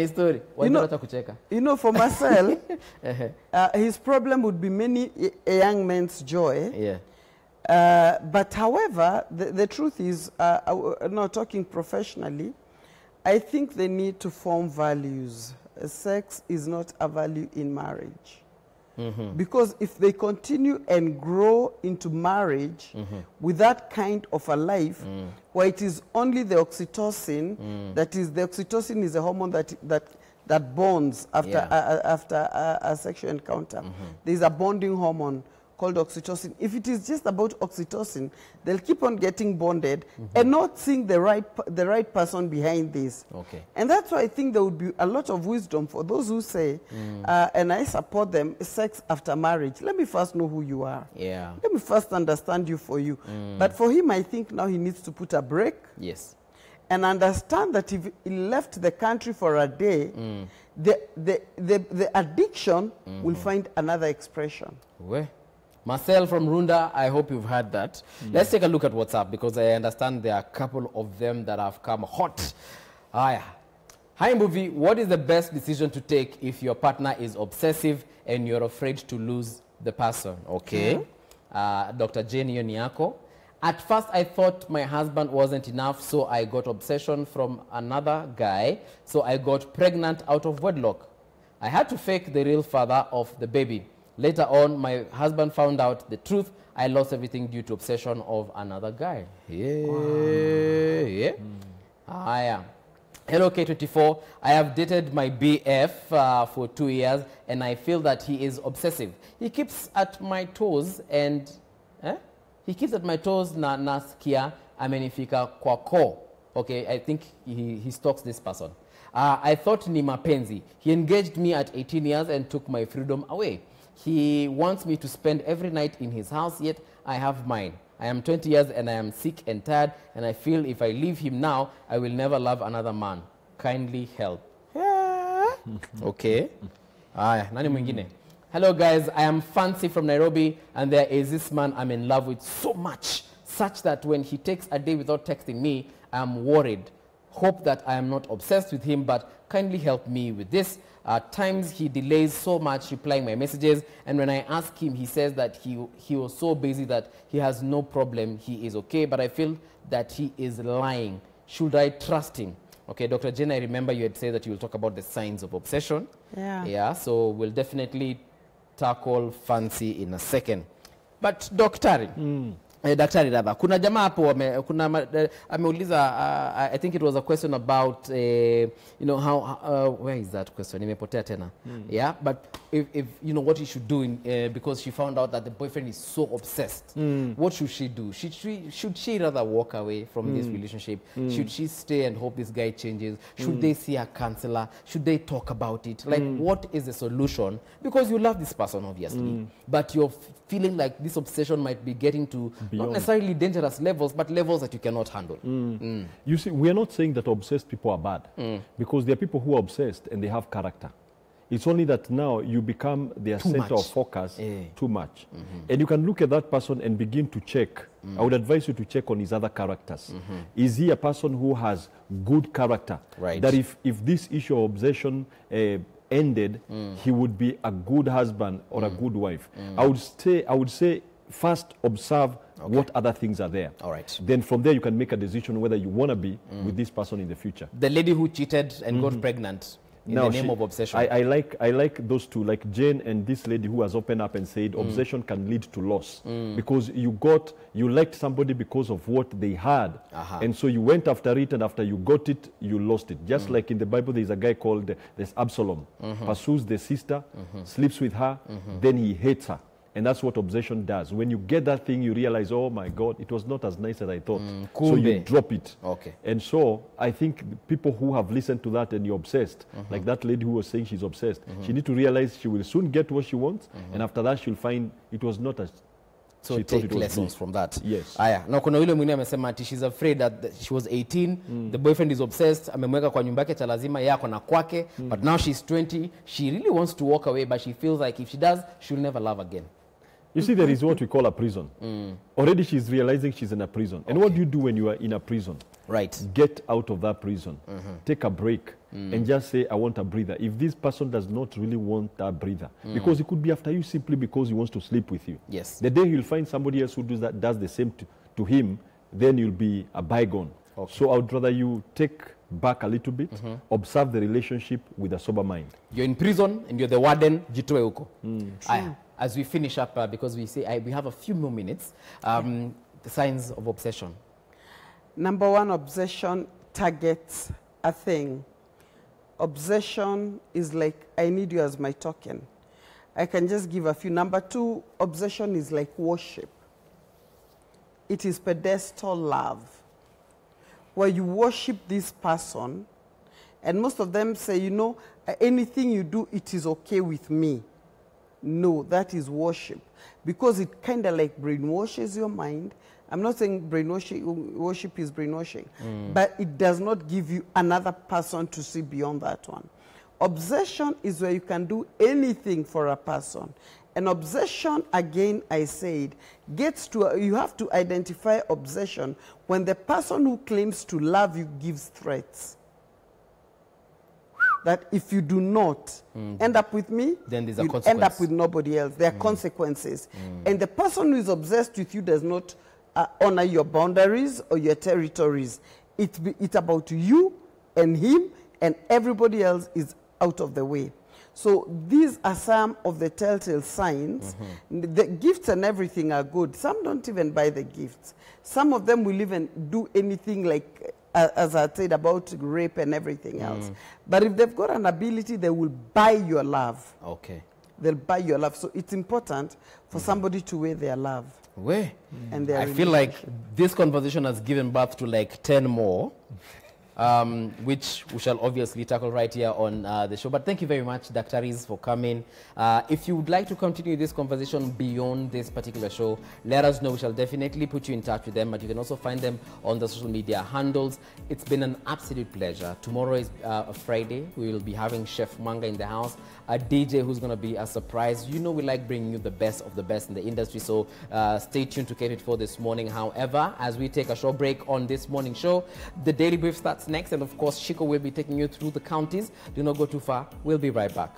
Story. You know, for Marcel, his problem would be many a young man's joy. Yeah. But however, the truth is, now talking professionally, I think they need to form values. Sex is not a value in marriage. Because if they continue and grow into marriage with that kind of a life, where it is only the oxytocin, that is, the oxytocin is a hormone that bonds after a sexual encounter. There's a bonding hormone called oxytocin. If it is just about oxytocin, they'll keep on getting bonded and not seeing the right person behind this. Okay. And that's why I think there would be a lot of wisdom for those who say, and I support them, sex after marriage. Let me first know who you are. Yeah. Let me first understand you for you. But for him, I think now he needs to put a break. Yes. And understand that if he left the country for a day, the addiction will find another expression. Where? Marcel from Runda, I hope you've heard that. Let's take a look at WhatsApp because I understand there are a couple of them that have come hot. Hi, Mbuvi, what is the best decision to take if your partner is obsessive and you're afraid to lose the person? Okay. Dr. Jane Yoniako. At first, I thought my husband wasn't enough, so I got obsession from another guy, so I got pregnant out of wedlock. I had to fake the real father of the baby. Later on, my husband found out the truth. I lost everything due to obsession of another guy. Yeah. Wow. Yeah. Hello, K24. I have dated my BF for 2 years, and I feel that he is obsessive. He keeps at my toes and... He keeps at my toes na nasikia amenifika kwa koo. Okay, I think he stalks this person. I thought ni mapenzi. He engaged me at 18 years and took my freedom away. He wants me to spend every night in his house, yet I have mine. I am 20 years and I am sick and tired, and I feel if I leave him now, I will never love another man. Kindly help. Okay. Nani mwingine? Hello guys, I am Fancy from Nairobi, and there is this man I'm in love with so much, such that when he takes a day without texting me, I'm worried. Hope that I am not obsessed with him, but kindly help me with this. At times he delays so much replying my messages, and when I ask him, he says that he was so busy that he has no problem, he is okay, but I feel that he is lying. Should I trust him? Okay, Dr. Jen, I remember you had said that you will talk about the signs of obsession. Yeah, so we'll definitely tackle Fancy in a second. But Daktari, Daktari Raba, kuna jamaa hapo ameuliza, I think it was a question about, you know, how, where is that question? Nimepotea tena. Yeah, but if you know what he should do because she found out that the boyfriend is so obsessed, what should she do? Should she rather walk away from this relationship? Should she stay and hope this guy changes? Should they see a counselor? Should they talk about it? Like, what is the solution? Because you love this person, obviously, but you're feeling like this obsession might be getting to not necessarily dangerous levels, but levels that you cannot handle. You see, we are not saying that obsessed people are bad, because there are people who are obsessed and they have character. It's only that now you become their center of focus too much. And you can look at that person and begin to check. I would advise you to check on his other characters. Is he a person who has good character? Right. That if this issue of obsession ended, he would be a good husband or a good wife. I would say first observe what other things are there. All right. Then from there you can make a decision whether you want to be with this person in the future. The lady who cheated and got pregnant in the name of obsession. I like those two, like Jane and this lady who has opened up and said obsession can lead to loss. Because you liked somebody because of what they had. And so you went after it, and after you got it, you lost it. Just like in the Bible, there's a guy called there's Absalom. Pursues the sister, sleeps with her, then he hates her. And that's what obsession does. When you get that thing, you realize, oh my God, it was not as nice as I thought. So you drop it. Okay. And so I think people who have listened to that and you're obsessed, like that lady who was saying she's obsessed, she needs to realize she will soon get what she wants. And after that, she'll find it was not as... So take lessons from that. Yes. Now kuna yule mwingine amesema ati she's afraid that she was 18, the boyfriend is obsessed, amemweka kwa nyumba yake cha lazima, yeye ako na kwake, but now she's 20, she really wants to walk away, but she feels like if she does, she'll never love again. You see, there is what we call a prison. Already she's realizing she's in a prison. And what do you do when you are in a prison? Right. Get out of that prison. Take a break and just say, I want a breather. If this person does not really want that breather, because it could be after you simply because he wants to sleep with you. Yes. The day he'll find somebody else who does the same to him, then you'll be a bygone. Okay. So I would rather you take back a little bit, observe the relationship with a sober mind. You're in prison and you're the warden, jitoe huko. As we finish up, because we say we have a few more minutes, the signs of obsession. Number one, obsession targets a thing. Obsession is like, I need you as my token. I can just give a few. Number two, obsession is like worship. It is pedestal love, where you worship this person, and most of them say, you know, anything you do, it is okay with me. No, that is worship, because it kind of like brainwashes your mind. I'm not saying worship is brainwashing, but it does not give you another person to see beyond that one. Obsession is where you can do anything for a person. And obsession, again, I said, gets to, you have to identify obsession when the person who claims to love you gives threats. That if you do not end up with me, then there's a consequence. End up with nobody else. There are consequences. And the person who is obsessed with you does not honor your boundaries or your territories. It's about you and him, and everybody else is out of the way. So these are some of the telltale signs. The gifts and everything are good. Some don't even buy the gifts. Some of them will even do anything like as I said, about rape and everything else. But if they've got an ability, they will buy your love. Okay. They'll buy your love. So it's important for somebody to weigh their love. And their I feel like this conversation has given birth to like 10 more, which we shall obviously tackle right here on the show. But thank you very much, Daktaris, for coming. If you would like to continue this conversation beyond this particular show, let us know. We shall definitely put you in touch with them, but you can also find them on the social media handles. It's been an absolute pleasure. Tomorrow is a Friday. We will be having Chef Manga in the house, a DJ who's going to be a surprise. You know we like bringing you the best of the best in the industry, so stay tuned to Cater It For this morning. However, as we take a short break on this morning show, the Daily Brief starts next, and of course, Shiko will be taking you through the counties. Do not go too far. We'll be right back.